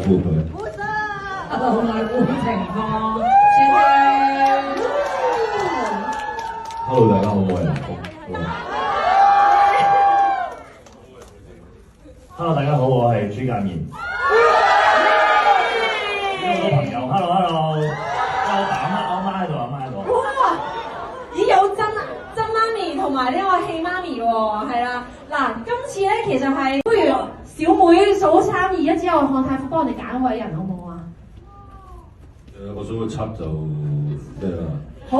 呼佢。好耐冇情況，先生。Hello， 大家好，我係林峰。Hello， 大家好，我係朱家面。好多朋友 ，Hello， 有阿媽喺度，阿媽喺度。哇！咦，有真媽咪同埋呢個戲媽咪喎，係啦。嗱，今次咧其實係不如小妹數3、2、1之後，漢太傅幫我哋揀位人好唔好啊？我數到7就咩啦？好。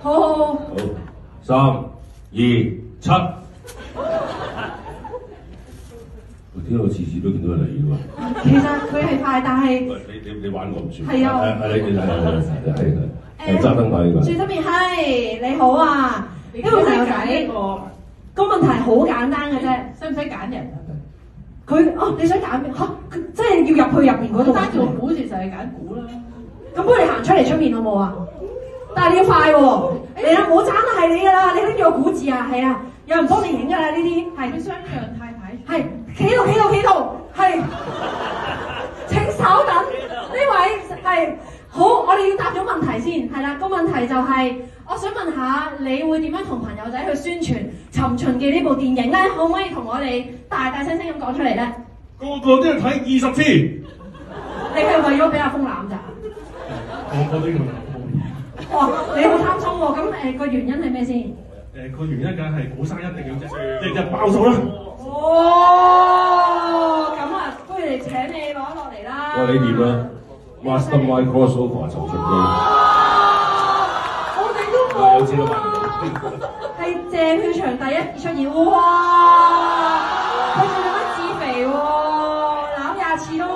好，3、2、7。我聽我次次都見到你喎。其實佢係快，但係你玩我唔算。係啊。係揸燈牌呢個。最側邊係你好啊，呢位朋友仔。個問題好簡單嘅啫，使唔使揀人啊？佢你想揀邊嚇？即係要入去入邊嗰度。單做估住就係揀估啦。咁不如你行出嚟出面好冇啊？但係你要快喎，嚟啦！我爭係你㗎啦，你拎住個估字啊，係啊，有人幫你影㗎啦呢啲，係。佢雙陽太太。係，企度，係。請稍等，呢位係好，我哋要答咗問題先，係啦。個問題就係，我想問下你會點樣同朋友仔去宣傳《尋秦記》呢部電影咧？可唔可以同我哋大聲咁講出嚟咧？個個都要睇20次。你係為咗俾阿峰攬咋？個個都要。哇！你好貪心喎，咁個原因係咩先？個原因梗係古生一定要日日爆數啦！哦，咁啊，不如請你攞落嚟啦。喂，你掂啦 ？Mastermind Crossover 尋秦記。我哋都冇。有錢都買唔到。係謝票場第一次出現，哇！佢仲有乜自肥喎？攬20次都嚇！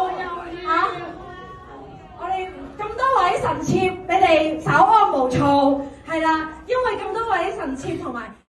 我哋咁多位神妾，你哋稍安毋躁，係啦，因為咁多位神妾同埋